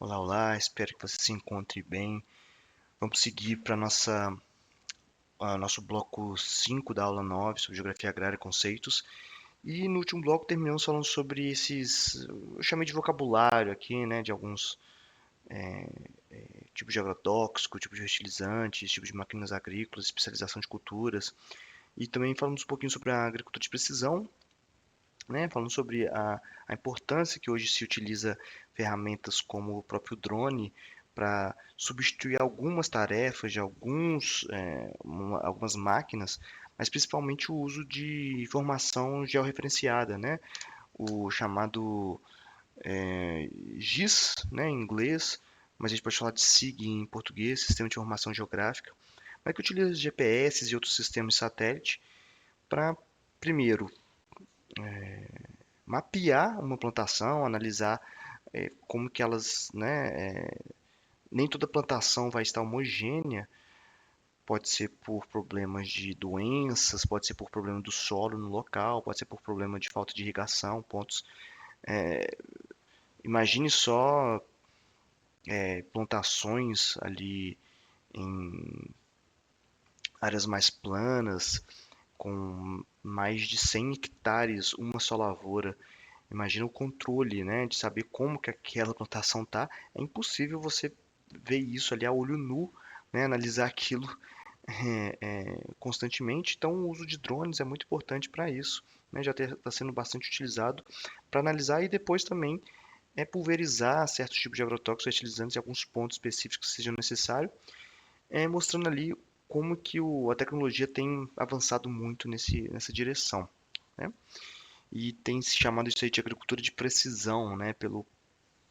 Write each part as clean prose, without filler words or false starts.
Olá, olá, espero que você se encontre bem. Vamos seguir para nosso bloco 5 da aula 9 sobre Geografia Agrária e Conceitos. E no último bloco terminamos falando sobre eu chamei de vocabulário aqui, né, de alguns tipos de agrotóxico, tipos de fertilizantes, tipos de máquinas agrícolas, especialização de culturas. E também falamos um pouquinho sobre a agricultura de precisão, né, falando sobre a importância que hoje se utiliza ferramentas como o próprio drone para substituir algumas tarefas de algumas máquinas, mas principalmente o uso de informação georreferenciada, né, o chamado GIS, né, em inglês, mas a gente pode falar de SIG em português, Sistema de Informação Geográfica, mas que utiliza GPS e outros sistemas de satélite para, primeiro, mapear uma plantação, analisar como que elas, né, nem toda plantação vai estar homogênea, pode ser por problemas de doenças, pode ser por problema do solo no local, pode ser por problema de falta de irrigação, pontos. Imagine só plantações ali em áreas mais planas, com mais de 100 hectares, uma só lavoura. Imagina o controle, né, de saber como que aquela plantação tá. É impossível você ver isso ali a olho nu, né, analisar aquilo constantemente. Então, o uso de drones é muito importante para isso, né, já está sendo bastante utilizado para analisar e depois também pulverizar certos tipos de agrotóxicos fertilizantes em alguns pontos específicos que sejam necessários, mostrando ali como que a tecnologia tem avançado muito nessa direção, né? E tem se chamado isso aí de agricultura de precisão, né, pelo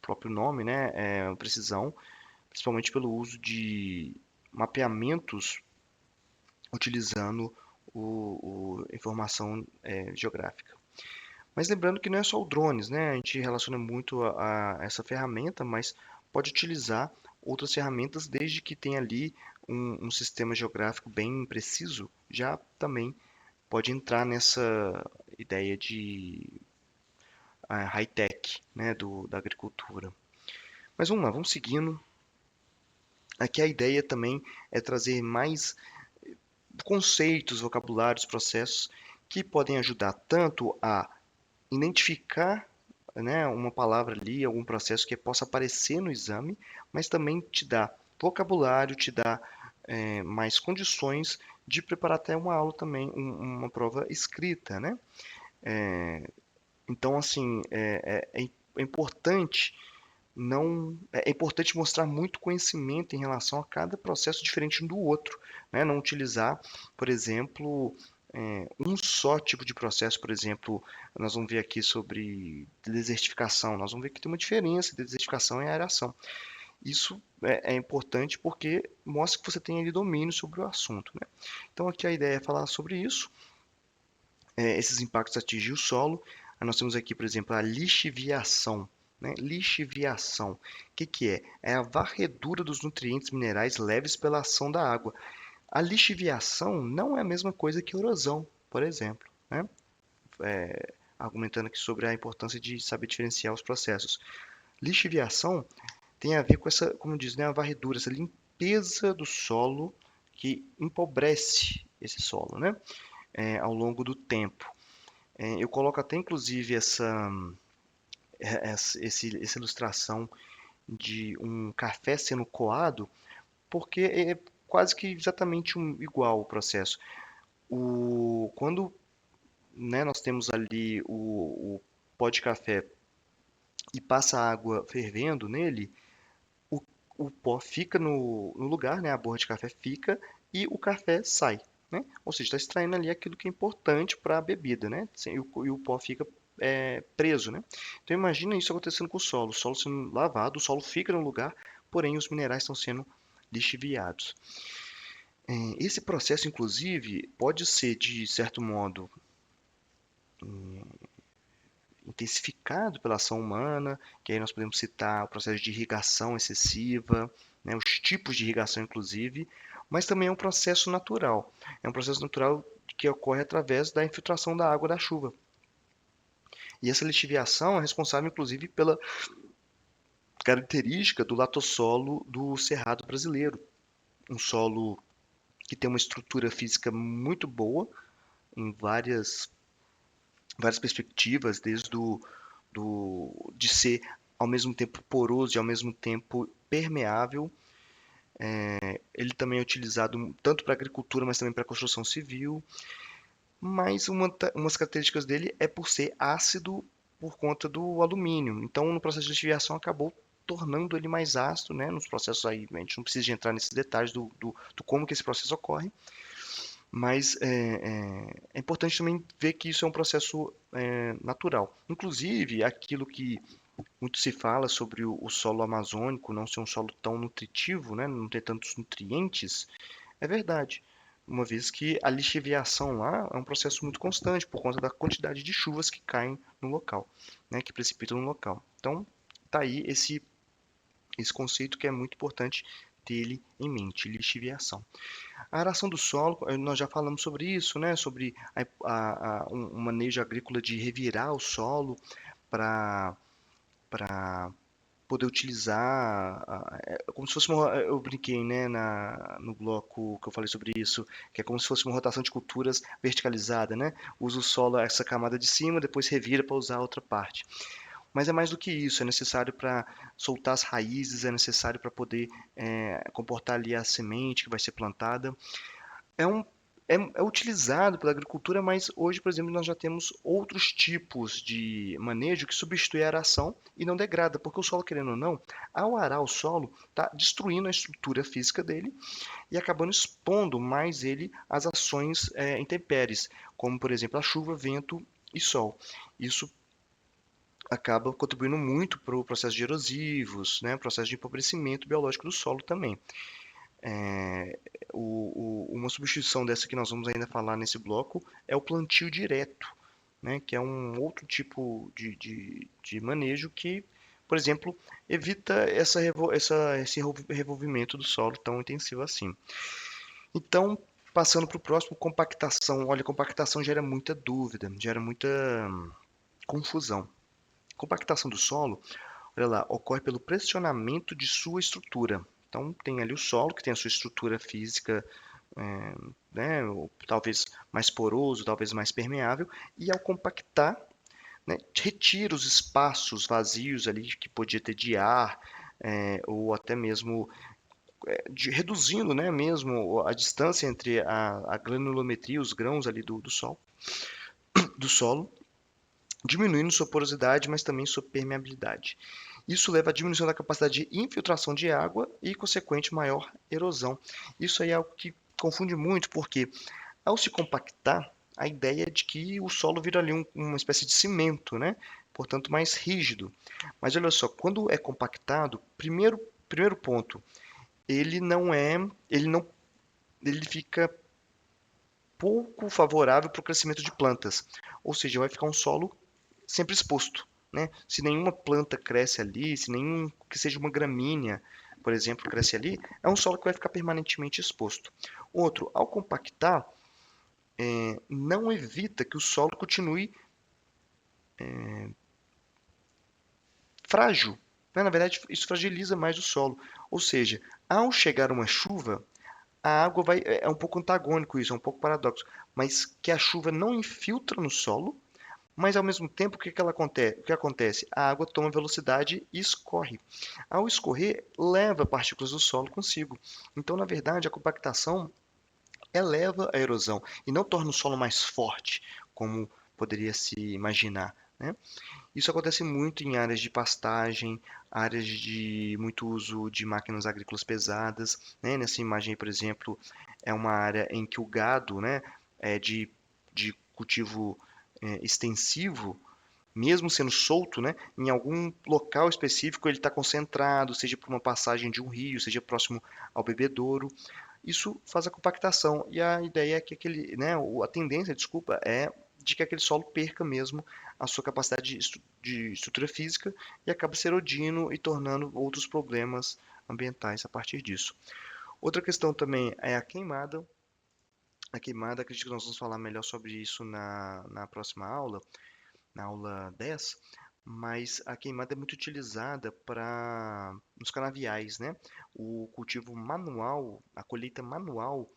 próprio nome, né, precisão, principalmente pelo uso de mapeamentos utilizando informação geográfica. Mas lembrando que não é só o drones, né? A gente relaciona muito a essa ferramenta, mas pode utilizar outras ferramentas desde que tenha ali um sistema geográfico bem preciso, já também pode entrar nessa ideia de high-tech, né, da agricultura. Mas vamos lá, vamos seguindo. Aqui a ideia também é trazer mais conceitos, vocabulários, processos que podem ajudar tanto a identificar, né, uma palavra ali, algum processo que possa aparecer no exame, mas também te dá vocabulário, te dá mais condições de preparar até uma aula também, uma prova escrita, né? Então, assim, é importante é importante mostrar muito conhecimento em relação a cada processo diferente um do outro, né? Não utilizar, por exemplo, um só tipo de processo. Por exemplo, nós vamos ver aqui sobre desertificação, nós vamos ver que tem uma diferença entre desertificação e aeração. Isso é importante porque mostra que você tem ali domínio sobre o assunto, né? Então aqui a ideia é falar sobre isso, esses impactos atingir o solo. Aí nós temos aqui, por exemplo, a lixiviação, né? Lixiviação. O que que é? É a varredura dos nutrientes minerais leves pela ação da água. A lixiviação não é a mesma coisa que erosão, por exemplo, né? Argumentando aqui sobre a importância de saber diferenciar os processos. Lixiviação tem a ver com essa, como diz, né, a varredura, essa limpeza do solo que empobrece esse solo, né? Ao longo do tempo. Eu coloco até inclusive essa ilustração de um café sendo coado, porque é quase que exatamente igual o processo. Quando, né, nós temos ali o pó de café e passa água fervendo nele, o, o pó fica no lugar, né, a borra de café fica e o café sai. Né? Ou seja, está extraindo ali aquilo que é importante para a bebida, né? E o pó fica preso, né? Então imagina isso acontecendo com o solo sendo lavado, o solo fica no lugar, porém os minerais estão sendo lixiviados. Esse processo, inclusive, pode ser de certo modo intensificado pela ação humana, que aí nós podemos citar o processo de irrigação excessiva, né, os tipos de irrigação, inclusive, mas também é um processo natural. É um processo natural que ocorre através da infiltração da água da chuva. E essa lixiviação é responsável, inclusive, pela característica do latossolo do Cerrado brasileiro. Um solo que tem uma estrutura física muito boa em várias perspectivas, desde de ser ao mesmo tempo poroso e ao mesmo tempo permeável. Ele também é utilizado tanto para agricultura, mas também para construção civil. Mas umas características dele é por ser ácido por conta do alumínio. Então, no processo de lixiviação, acabou tornando ele mais ácido, né? Nos processos aí, a gente não precisa de entrar nesses detalhes do como que esse processo ocorre, mas é importante também ver que isso é um processo natural. Inclusive, aquilo que muito se fala sobre o solo amazônico não ser um solo tão nutritivo, né? Não ter tantos nutrientes, é verdade, uma vez que a lixiviação lá é um processo muito constante por conta da quantidade de chuvas que caem no local, né, que precipitam no local. Então, tá aí esse conceito que é muito importante ter ele em mente, lixiviação. A aração do solo, nós já falamos sobre isso, né, sobre um manejo agrícola de revirar o solo para poder utilizar, como se fosse eu brinquei, né, no bloco que eu falei sobre isso, que é como se fosse uma rotação de culturas verticalizada, né? Usa o solo, essa camada de cima, depois revira para usar a outra parte. Mas é mais do que isso, é necessário para soltar as raízes, é necessário para poder comportar ali a semente que vai ser plantada. É um é utilizado pela agricultura, mas hoje, por exemplo, nós já temos outros tipos de manejo que substitui a aração e não degrada, porque o solo, querendo ou não, ao arar o solo, está destruindo a estrutura física dele e acabando expondo mais ele às ações intempéries, como, por exemplo, a chuva, vento e sol. Isso acaba contribuindo muito para o processo de erosivos, né, processo de empobrecimento biológico do solo também. É, uma substituição dessa que nós vamos ainda falar nesse bloco é o plantio direto, né, que é um outro tipo de manejo que, por exemplo, evita esse revolvimento do solo tão intensivo assim. Então, passando para o próximo, compactação. Olha, compactação gera muita dúvida, gera muita confusão. Compactação do solo, olha lá, ocorre pelo pressionamento de sua estrutura. Então, tem ali o solo, que tem a sua estrutura física, é, né, talvez mais poroso, talvez mais permeável, e ao compactar, né, retira os espaços vazios ali que podia ter de ar, ou até mesmo reduzindo, né, mesmo a distância entre a granulometria, os grãos ali do solo, diminuindo sua porosidade, mas também sua permeabilidade. Isso leva à diminuição da capacidade de infiltração de água e, consequente, maior erosão. Isso aí é algo que confunde muito, porque ao se compactar, a ideia é de que o solo vira ali uma espécie de cimento, né? Portanto, mais rígido. Mas olha só, quando é compactado, primeiro ponto, ele não é, ele não, ele fica pouco favorável para o crescimento de plantas. Ou seja, vai ficar um solo sempre exposto, né? Se nenhuma planta cresce ali, se nenhum que seja uma gramínea, por exemplo, cresce ali, é um solo que vai ficar permanentemente exposto. Outro, ao compactar, não evita que o solo continue frágil, né? Na verdade, isso fragiliza mais o solo. Ou seja, ao chegar uma chuva, a água vai. É um pouco antagônico isso, é um pouco paradoxo. Mas que a chuva não infiltra no solo, mas ao mesmo tempo, o que acontece? A água toma velocidade e escorre. Ao escorrer, leva partículas do solo consigo. Então, na verdade, a compactação eleva a erosão e não torna o solo mais forte, como poderia se imaginar, né? Isso acontece muito em áreas de pastagem, áreas de muito uso de máquinas agrícolas pesadas, né? Nessa imagem, por exemplo, é uma área em que o gado, né, é de cultivo extensivo, mesmo sendo solto, né, em algum local específico ele está concentrado, seja por uma passagem de um rio, seja próximo ao bebedouro. Isso faz a compactação e a ideia é que a tendência, desculpa, é de que aquele solo perca mesmo a sua capacidade de estrutura física e acaba se erodindo e tornando outros problemas ambientais a partir disso. Outra questão também é a queimada. A queimada, acredito que nós vamos falar melhor sobre isso na próxima aula, na aula 10, mas a queimada é muito utilizada para nos canaviais, né? O cultivo manual, a colheita manual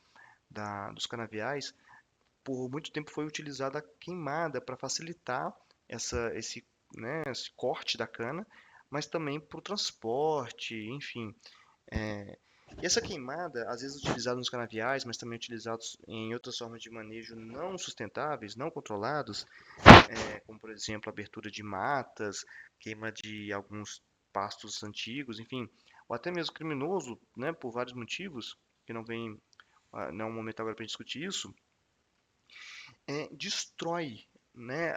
dos canaviais, por muito tempo foi utilizada a queimada para facilitar esse, né, esse corte da cana, mas também para o transporte, enfim. É, e essa queimada, às vezes utilizada nos canaviais, mas também utilizados em outras formas de manejo não sustentáveis, não controlados, como por exemplo a abertura de matas, queima de alguns pastos antigos, enfim, ou até mesmo criminoso, né, por vários motivos, que não vem, não é um momento agora para discutir isso, destrói, né,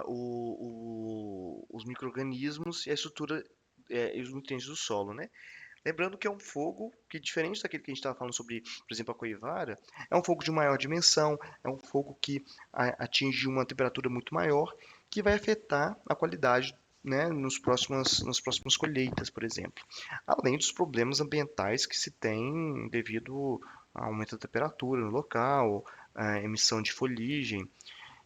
os micro-organismos e a estrutura e os nutrientes do solo, né? Lembrando que é um fogo que, diferente daquele que a gente estava falando sobre, por exemplo, a coivara, é um fogo de maior dimensão, é um fogo que atinge uma temperatura muito maior, que vai afetar a qualidade, né, nas próximas colheitas, por exemplo. Além dos problemas ambientais que se tem devido ao aumento da temperatura no local, a emissão de fuligem,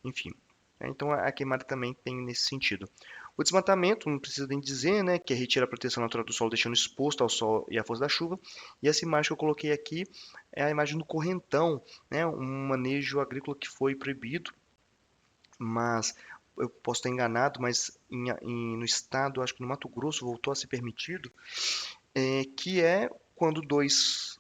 enfim. Então a queimada também tem nesse sentido. O desmatamento, não precisa nem dizer, né, que retira a proteção natural do solo, deixando exposto ao sol e à força da chuva. E essa imagem que eu coloquei aqui é a imagem do correntão, né, um manejo agrícola que foi proibido, mas eu posso estar enganado, mas no estado, acho que no Mato Grosso, voltou a ser permitido, que é quando dois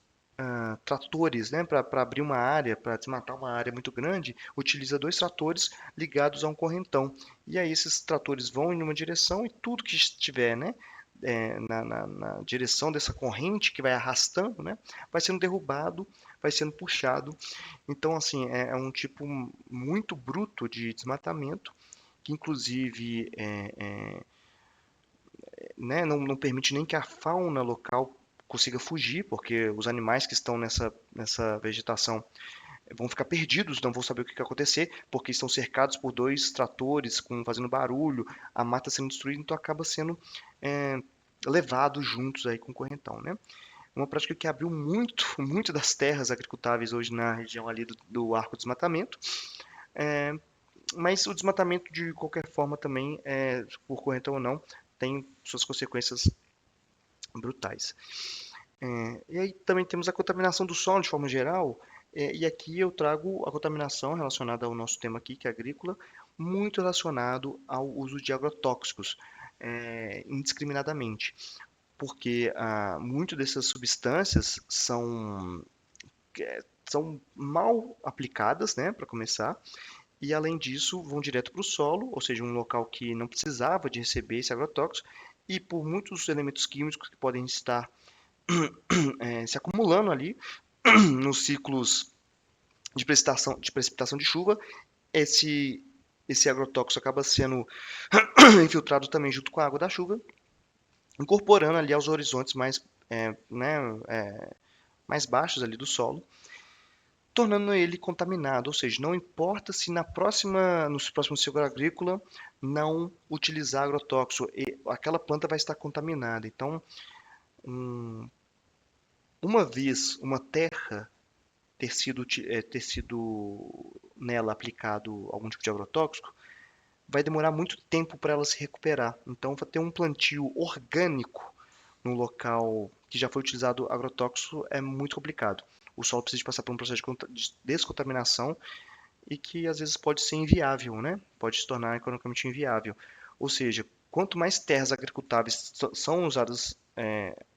tratores, né, para abrir uma área, para desmatar uma área muito grande, utiliza dois tratores ligados a um correntão. E aí esses tratores vão em uma direção e tudo que estiver, né, na direção dessa corrente que vai arrastando, né, vai sendo derrubado, vai sendo puxado. Então, assim, é um tipo muito bruto de desmatamento, que inclusive né, não permite nem que a fauna local consiga fugir, porque os animais que estão nessa vegetação vão ficar perdidos, não vão saber o que vai acontecer, porque estão cercados por dois tratores fazendo barulho, a mata sendo destruída, então acaba sendo é, levado juntos aí com o correntão, né? Uma prática que abriu muito, muito das terras agricultáveis hoje na região ali do Arco do Desmatamento, é, mas o desmatamento de qualquer forma também, por correntão ou não, tem suas consequências brutais. E aí também temos a contaminação do solo de forma geral, e aqui eu trago a contaminação relacionada ao nosso tema aqui, que é agrícola, muito relacionado ao uso de agrotóxicos, indiscriminadamente, porque muito dessas substâncias são mal aplicadas, né, para começar, e além disso vão direto para o solo, ou seja, um local que não precisava de receber esse agrotóxico, e por muitos elementos químicos que podem estar se acumulando ali nos ciclos de precipitação de chuva, esse, esse agrotóxico acaba sendo infiltrado também junto com a água da chuva, incorporando ali aos horizontes né, mais baixos ali do solo, tornando ele contaminado, ou seja, não importa se no próximo ciclo agrícola não utilizar agrotóxico, aquela planta vai estar contaminada. Então, uma vez uma terra ter sido nela aplicado algum tipo de agrotóxico, vai demorar muito tempo para ela se recuperar. Então, para ter um plantio orgânico no local que já foi utilizado agrotóxico é muito complicado. O solo precisa passar por um processo de descontaminação e que às vezes pode ser inviável, né? Pode se tornar economicamente inviável. Ou seja, quanto mais terras agricultáveis são usadas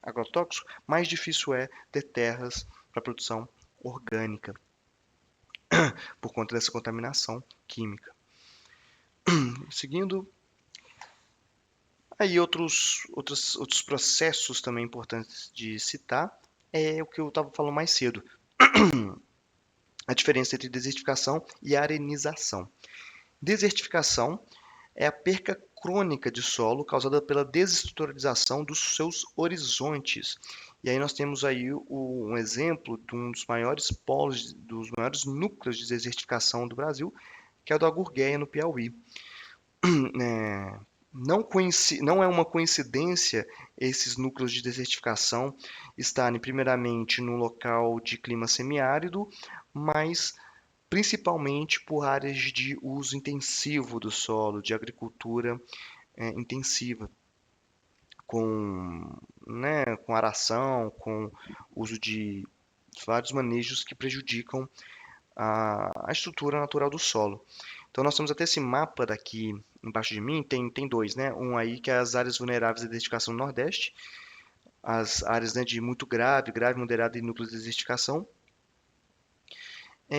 agrotóxicos, mais difícil é ter terras para produção orgânica por conta dessa contaminação química. Seguindo, aí outros processos também importantes de citar é o que eu estava falando mais cedo, a diferença entre desertificação e arenização. Desertificação é a perca crônica de solo causada pela desestruturalização dos seus horizontes. E aí nós temos aí um exemplo de um dos maiores polos, dos maiores núcleos de desertificação do Brasil, que é o da Gurgueia, no Piauí. É, não é uma coincidência esses núcleos de desertificação estarem primeiramente num local de clima semiárido, mas principalmente por áreas de uso intensivo do solo, de agricultura intensiva, com aração, com uso de vários manejos que prejudicam a estrutura natural do solo. Então nós temos até esse mapa daqui embaixo de mim, tem dois, né? Um aí que é as áreas vulneráveis à desertificação no Nordeste, as áreas, né, de muito grave, grave, moderada e núcleos de desertificação,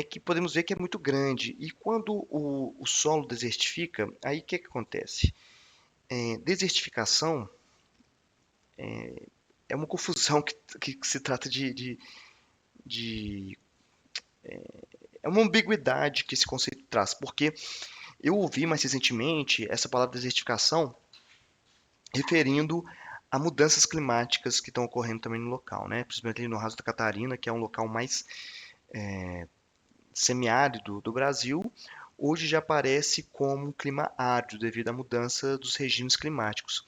que podemos ver que é muito grande. E quando o solo desertifica, aí o que que acontece? Desertificação é uma confusão que se trata de- é uma ambiguidade que esse conceito traz, porque eu ouvi mais recentemente essa palavra desertificação referindo a mudanças climáticas que estão ocorrendo também no local, né? Principalmente ali no Raso da Catarina, que é um local mais semiárido do Brasil, hoje já aparece como um clima árido devido à mudança dos regimes climáticos.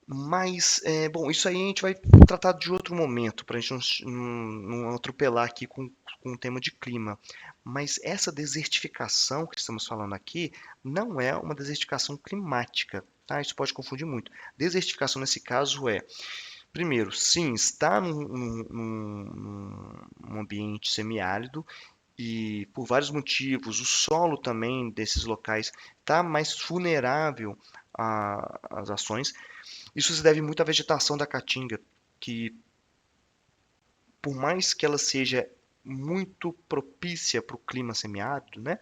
Mas, bom, isso aí a gente vai tratar de outro momento, para a gente não atropelar aqui com o tema de clima. Mas essa desertificação que estamos falando aqui não é uma desertificação climática, tá? Isso pode confundir muito. Desertificação nesse caso primeiro, sim, está num ambiente semiárido e por vários motivos, o solo também desses locais está mais vulnerável às ações. Isso se deve muito à vegetação da caatinga, que por mais que ela seja muito propícia para o clima semiárido, né?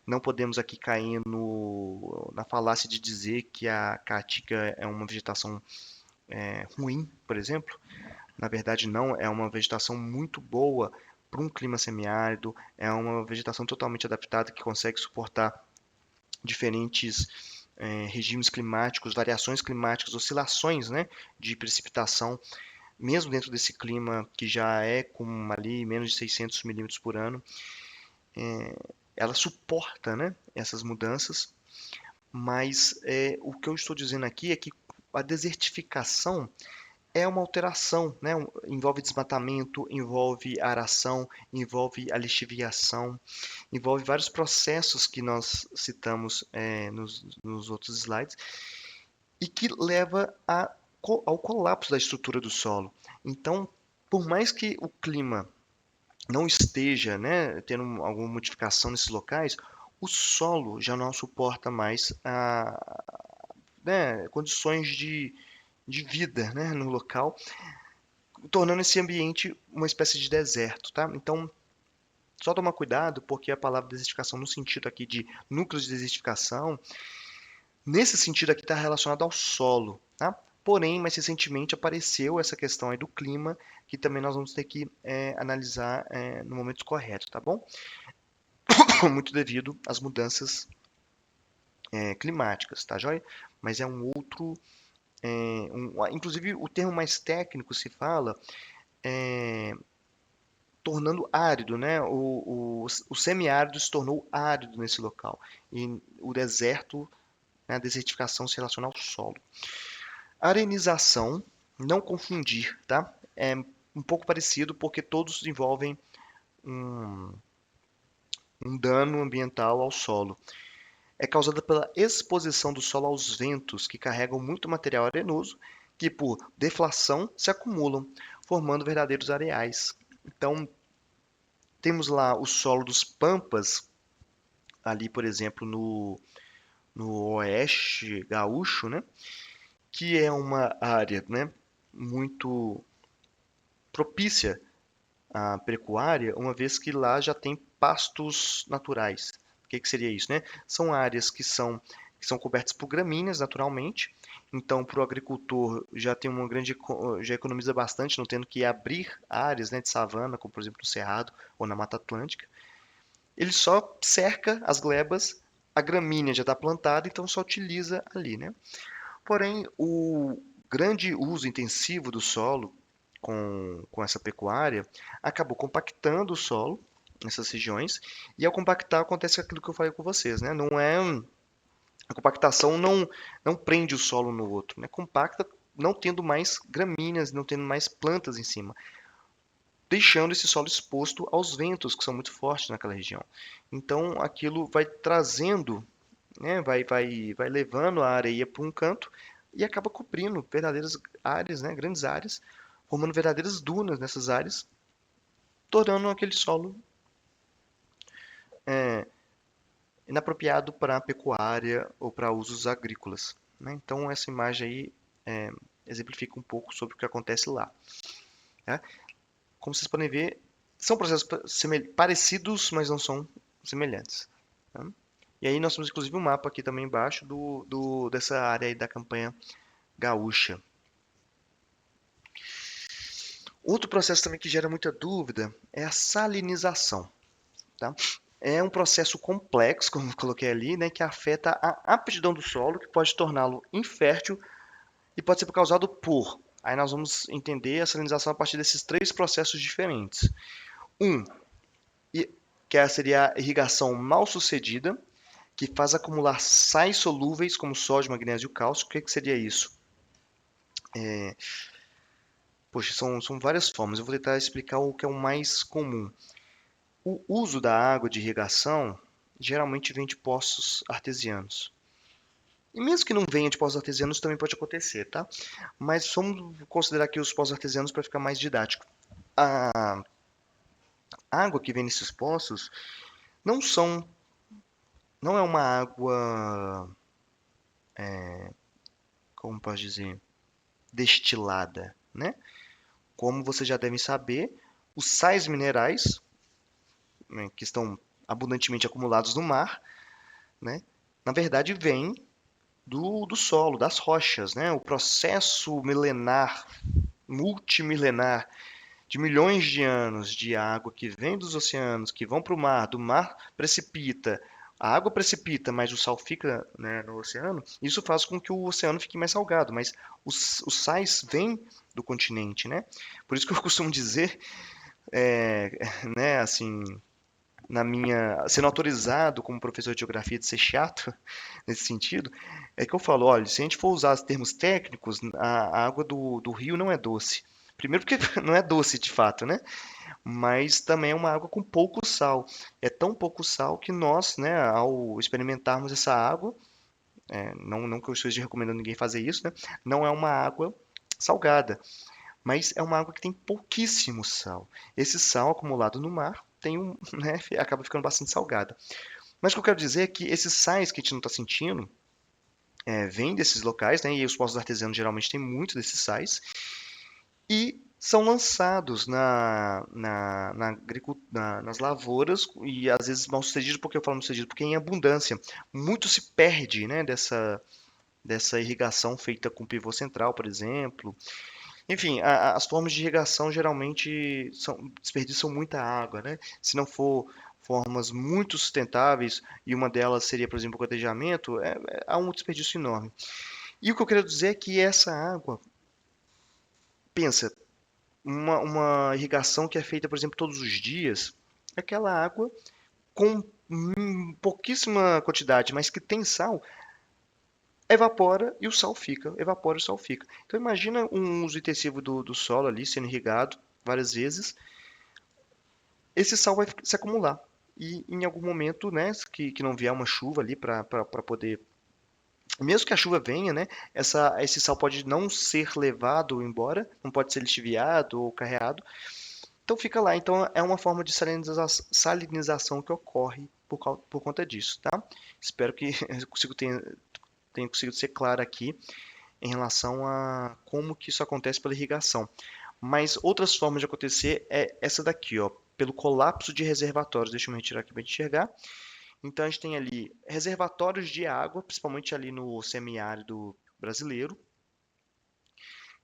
Não podemos aqui cair na falácia de dizer que a caatinga é uma vegetação ruim, por exemplo. Na verdade, não, é uma vegetação muito boa para um clima semiárido, é uma vegetação totalmente adaptada que consegue suportar diferentes regimes climáticos, variações climáticas, oscilações, né, de precipitação, mesmo dentro desse clima que já é com ali menos de 600 milímetros por ano, ela suporta, né, essas mudanças, mas o que eu estou dizendo aqui é que a desertificação é uma alteração, né? Envolve desmatamento, envolve aração, envolve a lixiviação, envolve vários processos que nós citamos nos outros slides e que leva ao colapso da estrutura do solo. Então, por mais que o clima não esteja, né, tendo alguma modificação nesses locais, o solo já não suporta mais condições de vida, né, no local, tornando esse ambiente uma espécie de deserto, tá? Então, só tomar cuidado, porque a palavra desertificação, no sentido aqui de núcleos de desertificação, nesse sentido aqui está relacionado ao solo, tá? Porém, mais recentemente apareceu essa questão aí do clima, que também nós vamos ter que analisar no momento correto, tá bom? Muito devido às mudanças climáticas, tá joia? Mas é um outro, inclusive o termo mais técnico se fala tornando árido, né? O semiárido se tornou árido nesse local. E o deserto, né, a desertificação se relaciona ao solo. Arenização, não confundir, tá? É um pouco parecido porque todos envolvem um, um dano ambiental ao solo. É causada pela exposição do solo aos ventos que carregam muito material arenoso que, por deflação, se acumulam, formando verdadeiros areais. Então, temos lá o solo dos Pampas, ali, por exemplo, no oeste gaúcho, né? Que é uma área, né, muito propícia à pecuária, uma vez que lá já tem pastos naturais. O que seria isso, né? São áreas que são cobertas por gramíneas, naturalmente. Então, para o agricultor já tem uma grande, já economiza bastante, não tendo que abrir áreas, né, de savana, como por exemplo no Cerrado ou na Mata Atlântica. Ele só cerca as glebas, a gramínea já está plantada, então só utiliza ali, né? Porém, o grande uso intensivo do solo com essa pecuária acabou compactando o solo nessas regiões, e ao compactar acontece aquilo que eu falei com vocês, né? Não é a compactação não prende o solo no outro, né? Compacta não tendo mais gramíneas, não tendo mais plantas em cima, deixando esse solo exposto aos ventos que são muito fortes naquela região. Então, aquilo vai trazendo né? Vai levando a areia para um canto e acaba cobrindo verdadeiras áreas, né? Grandes áreas, formando verdadeiras dunas nessas áreas, tornando aquele solo inapropriado para a pecuária ou para usos agrícolas, né? Então essa imagem aí exemplifica um pouco sobre o que acontece lá, né? Como vocês podem ver, são processos parecidos, mas não são semelhantes, tá? E aí nós temos inclusive um mapa aqui também embaixo dessa área aí da campanha gaúcha. Outro processo também que gera muita dúvida é a salinização, tá? É um processo complexo, como eu coloquei ali, né, que afeta a aptidão do solo, que pode torná-lo infértil e pode ser causado por. Aí nós vamos entender a salinização a partir desses três processos diferentes. Um, que seria a irrigação mal sucedida, que faz acumular sais solúveis como sódio, magnésio e cálcio. O que seria isso? Poxa, são várias formas. Eu vou tentar explicar o que é o mais comum. O uso da água de irrigação geralmente vem de poços artesianos. E mesmo que não venha de poços artesianos, também pode acontecer, tá? Mas vamos considerar aqui os poços artesianos para ficar mais didático. A água que vem nesses poços não são, não é uma água, como posso dizer, destilada, né? Como vocês já devem saber, os sais minerais, né, que estão abundantemente acumulados no mar, né, na verdade vêm do solo, das rochas, né? O processo milenar, multimilenar, de milhões de anos de água que vem dos oceanos, que vão para o mar, do mar precipita, a água precipita, mas o sal fica, né, no oceano, isso faz com que o oceano fique mais salgado, mas os sais vêm do continente, né? Por isso que eu costumo dizer, é, né, assim, sendo autorizado como professor de geografia de ser chato nesse sentido, é que eu falo, olha, se a gente for usar os termos técnicos, a água do rio não é doce. Primeiro porque não é doce de fato, né? Mas também é uma água com pouco sal. É tão pouco sal que nós, né, ao experimentarmos essa água, não que eu esteja recomendando ninguém fazer isso, né? Não é uma água salgada, mas é uma água que tem pouquíssimo sal. Esse sal acumulado no mar tem né, acaba ficando bastante salgada. Mas o que eu quero dizer é que esses sais que a gente não está sentindo vêm desses locais, né? E os poços artesianos geralmente têm muito desses sais e são lançados nas lavouras e às vezes mal sucedido, porque eu falo mal sucedido, porque em abundância. Muito se perde, né, dessa irrigação feita com pivô central, por exemplo. Enfim, as formas de irrigação geralmente desperdiçam muita água, né? Se não for formas muito sustentáveis, e uma delas seria, por exemplo, o gotejamento, há um desperdício enorme. E o que eu quero dizer é que essa água, pensa, uma irrigação que é feita, por exemplo, todos os dias, aquela água com pouquíssima quantidade, mas que tem sal, evapora e o sal fica, evapora e o sal fica. Então imagina um uso intensivo do solo ali sendo irrigado várias vezes, esse sal vai se acumular. E em algum momento, né, que não vier uma chuva ali para poder. Mesmo que a chuva venha, né, esse sal pode não ser levado embora, não pode ser lixiviado ou carreado, então fica lá. Então é uma forma de salinização que ocorre por conta disso, tá? Espero que eu tenha conseguido ser claro aqui em relação a como que isso acontece pela irrigação. Mas outras formas de acontecer é essa daqui, ó, pelo colapso de reservatórios. Deixa eu me retirar aqui para enxergar. Então a gente tem ali reservatórios de água, principalmente ali no semiárido brasileiro,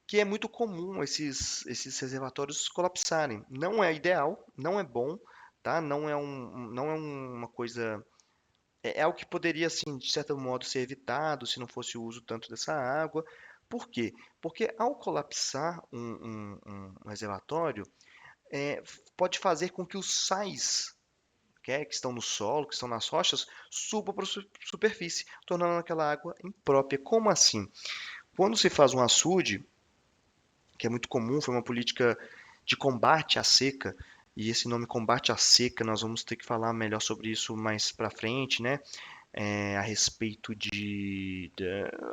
que é muito comum esses reservatórios colapsarem. Não é ideal, não é bom, tá? Não é uma coisa. É algo que poderia, assim, de certo modo, ser evitado se não fosse o uso tanto dessa água. Por quê? Porque ao colapsar um reservatório, é, pode fazer com que os sais que estão no solo, que estão nas rochas, subam para a superfície, tornando aquela água imprópria. Como assim? Quando se faz um açude, que é muito comum, foi uma política de combate à seca, e esse nome combate à seca, nós vamos ter que falar melhor sobre isso mais para frente, né? a respeito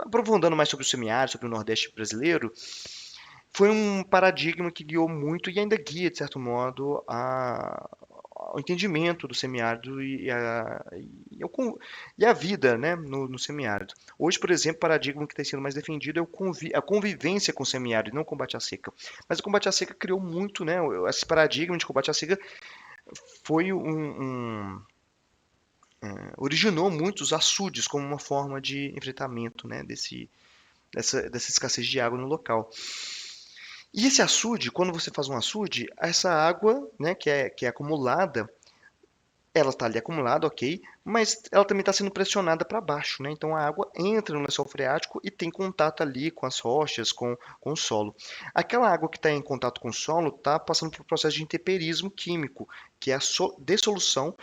aprofundando mais sobre o semiárido, sobre o Nordeste brasileiro, foi um paradigma que guiou muito e ainda guia, de certo modo, ao entendimento do semiárido e a vida, né, no semiárido. Hoje, por exemplo, o paradigma que está sendo mais defendido é a convivência com o semiárido, e não o combate à seca. Mas o combate à seca criou muito, né, esse paradigma de combate à seca foi originou muitos açudes como uma forma de enfrentamento, né, dessa escassez de água no local. E esse açude, quando você faz um açude, essa água, né, que é acumulada, ela está ali acumulada, ok, mas ela também está sendo pressionada para baixo, né? Então a água entra no lençol freático e tem contato ali com as rochas, com o solo. Aquela água que está em contato com o solo está passando por um processo de intemperismo químico, que é a dissolução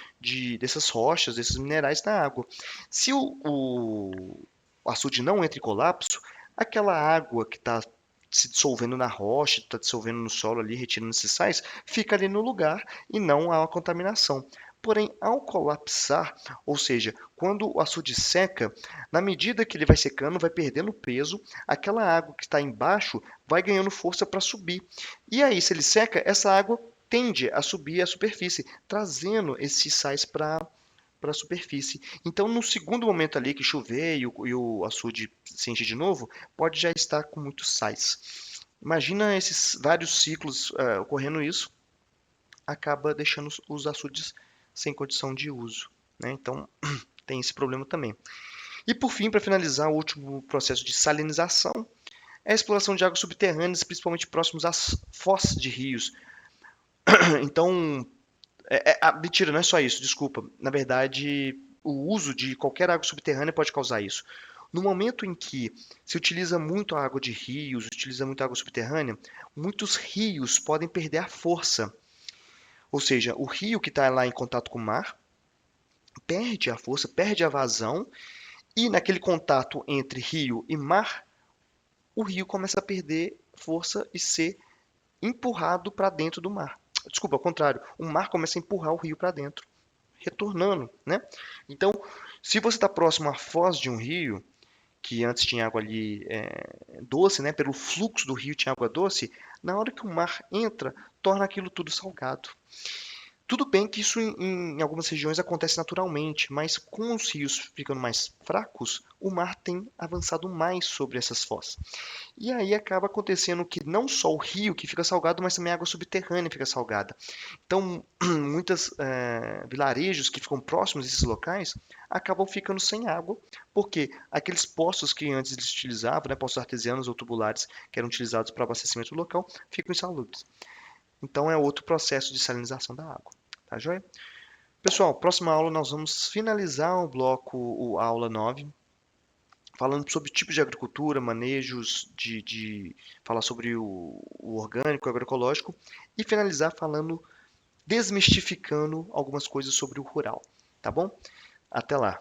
dessas rochas, desses minerais na água. Se o açude não entra em colapso, aquela água que está se dissolvendo na rocha, está dissolvendo no solo ali, retirando esses sais, fica ali no lugar e não há uma contaminação. Porém, ao colapsar, ou seja, quando o açude seca, na medida que ele vai secando, vai perdendo peso, aquela água que está embaixo vai ganhando força para subir. E aí, se ele seca, essa água tende a subir à superfície, trazendo esses sais para a superfície. Então, no segundo momento ali que chover e o açude se enche de novo, pode já estar com muitos sais. Imagina esses vários ciclos ocorrendo isso, acaba deixando os açudes sem condição de uso, né? Então, tem esse problema também. E por fim, para finalizar, o último processo de salinização é a exploração de águas subterrâneas, principalmente próximos às foz de rios. Então, mentira, não é só isso, desculpa. Na verdade, o uso de qualquer água subterrânea pode causar isso. No momento em que se utiliza muito a água de rios, utiliza muito a água subterrânea, muitos rios podem perder a força. Ou seja, o rio que está lá em contato com o mar perde a força, perde a vazão, e naquele contato entre rio e mar, o rio começa a perder força e ser empurrado para dentro do mar. Desculpa, ao contrário, o mar começa a empurrar o rio para dentro, retornando, né? Então, se você está próximo à foz de um rio, que antes tinha água ali doce, né? Pelo fluxo do rio tinha água doce, na hora que o mar entra, torna aquilo tudo salgado. Tudo bem que isso em algumas regiões acontece naturalmente, mas com os rios ficando mais fracos, o mar tem avançado mais sobre essas foz. E aí acaba acontecendo que não só o rio que fica salgado, mas também a água subterrânea fica salgada. Então, muitos vilarejos que ficam próximos desses locais acabam ficando sem água, porque aqueles poços que antes eles utilizavam, né, poços artesianos ou tubulares que eram utilizados para abastecimento local, ficam insalubres. Então é outro processo de salinização da água. Tá joia? Pessoal, próxima aula nós vamos finalizar o bloco, a aula 9, falando sobre tipos de agricultura, manejos falar sobre o orgânico, o agroecológico, e finalizar falando, desmistificando algumas coisas sobre o rural. Tá bom? Até lá!